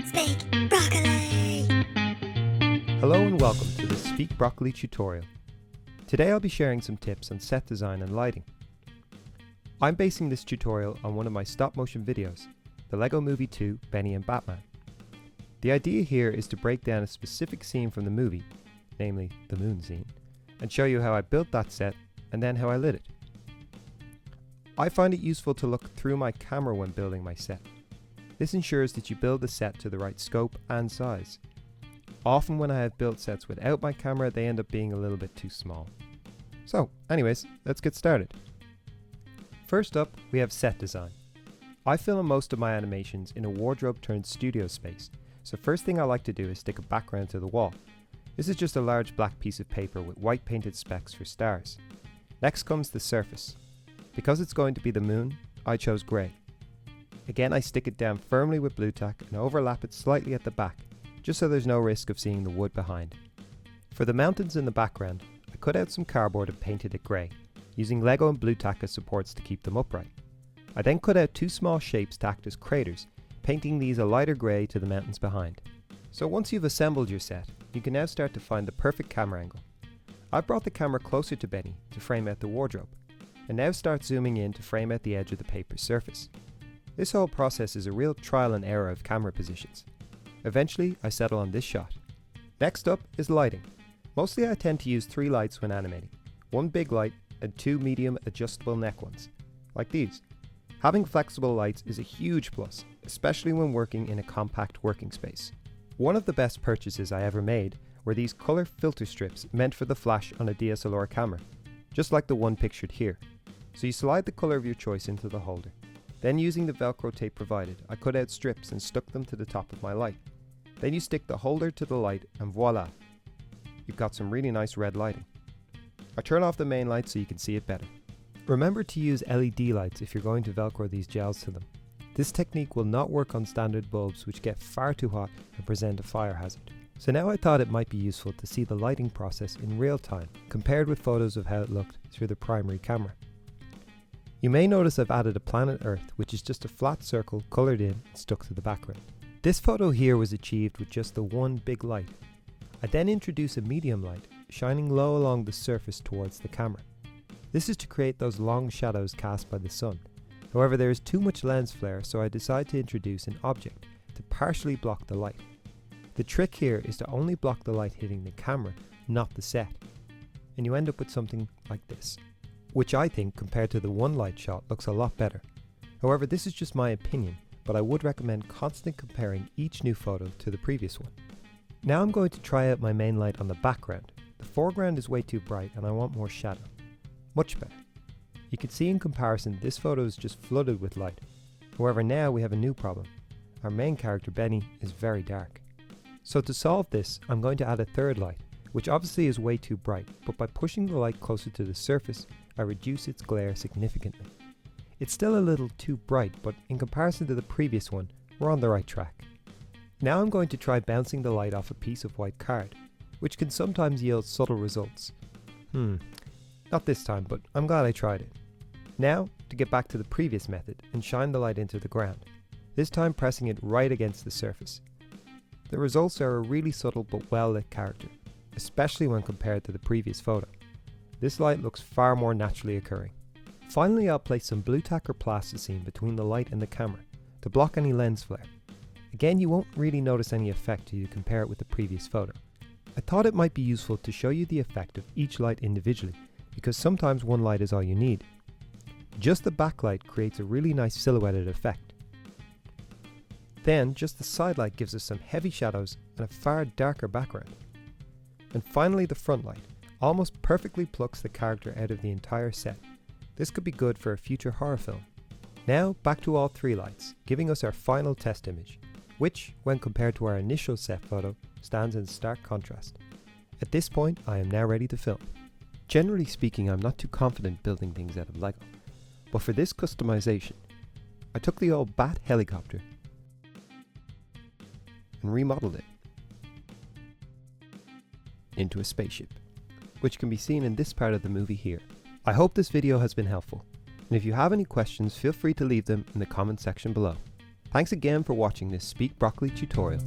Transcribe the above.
Speak Broccoli! Hello and welcome to the Speak Broccoli tutorial. Today I'll be sharing some tips on set design and lighting. I'm basing this tutorial on one of my stop motion videos, the Lego Movie 2 Benny and Batman. The idea here is to break down a specific scene from the movie, namely the moon scene, and show you how I built that set and then how I lit it. I find it useful to look through my camera when building my set. This ensures that you build the set to the right scope and size. Often when I have built sets without my camera, they end up being a little bit too small. So anyways, let's get started. First up, we have set design. I film most of my animations in a wardrobe turned studio space, so first thing I like to do is stick a background to the wall. This is just a large black piece of paper with white painted specks for stars. Next comes the surface. Because it's going to be the moon, I chose grey. Again, I stick it down firmly with blue tack and overlap it slightly at the back, just so there's no risk of seeing the wood behind. For the mountains in the background, I cut out some cardboard and painted it grey, using Lego and blue tack as supports to keep them upright. I then cut out two small shapes to act as craters, painting these a lighter grey to the mountains behind. So once you've assembled your set, you can now start to find the perfect camera angle. I've brought the camera closer to Benny to frame out the wardrobe, and now start zooming in to frame out the edge of the paper's surface. This whole process is a real trial and error of camera positions. Eventually, I settle on this shot. Next up is lighting. Mostly I tend to use 3 lights when animating. One big light and 2 medium adjustable neck ones, like these. Having flexible lights is a huge plus, especially when working in a compact working space. One of the best purchases I ever made were these color filter strips meant for the flash on a DSLR camera, just like the one pictured here. So you slide the color of your choice into the holder. Then using the Velcro tape provided, I cut out strips and stuck them to the top of my light. Then you stick the holder to the light and voila! You've got some really nice red lighting. I turn off the main light so you can see it better. Remember to use LED lights if you're going to Velcro these gels to them. This technique will not work on standard bulbs which get far too hot and present a fire hazard. So now I thought it might be useful to see the lighting process in real time, compared with photos of how it looked through the primary camera. You may notice I've added a planet Earth, which is just a flat circle coloured in and stuck to the background. This photo here was achieved with just the one big light. I then introduce a medium light, shining low along the surface towards the camera. This is to create those long shadows cast by the sun. However, there is too much lens flare, so I decide to introduce an object to partially block the light. The trick here is to only block the light hitting the camera, not the set. And you end up with something like this, which I think compared to the one light shot looks a lot better. However, this is just my opinion, but I would recommend constantly comparing each new photo to the previous one. Now I'm going to try out my main light on the background. The foreground is way too bright and I want more shadow. Much better. You can see in comparison this photo is just flooded with light. However, now we have a new problem. Our main character Benny is very dark. So to solve this, I'm going to add a third light, which obviously is way too bright, but by pushing the light closer to the surface, I reduce its glare significantly. It's still a little too bright, but in comparison to the previous one, we're on the right track. Now I'm going to try bouncing the light off a piece of white card, which can sometimes yield subtle results. Not this time, but I'm glad I tried it. Now, to get back to the previous method and shine the light into the ground, this time pressing it right against the surface. The results are a really subtle but well lit character, especially when compared to the previous photo. This light looks far more naturally occurring. Finally, I'll place some blue tack or plasticine between the light and the camera to block any lens flare. Again, you won't really notice any effect till you compare it with the previous photo. I thought it might be useful to show you the effect of each light individually, because sometimes one light is all you need. Just the backlight creates a really nice silhouetted effect. Then just the side light gives us some heavy shadows and a far darker background. And finally the front light almost perfectly plucks the character out of the entire set. This could be good for a future horror film. Now back to all 3 lights, giving us our final test image, which, when compared to our initial set photo, stands in stark contrast. At this point, I am now ready to film. Generally speaking, I'm not too confident building things out of Lego, but for this customization, I took the old Bat helicopter and remodeled it into a spaceship, which can be seen in this part of the movie here. I hope this video has been helpful, and if you have any questions, feel free to leave them in the comment section below. Thanks again for watching this Speak Broccoli tutorial.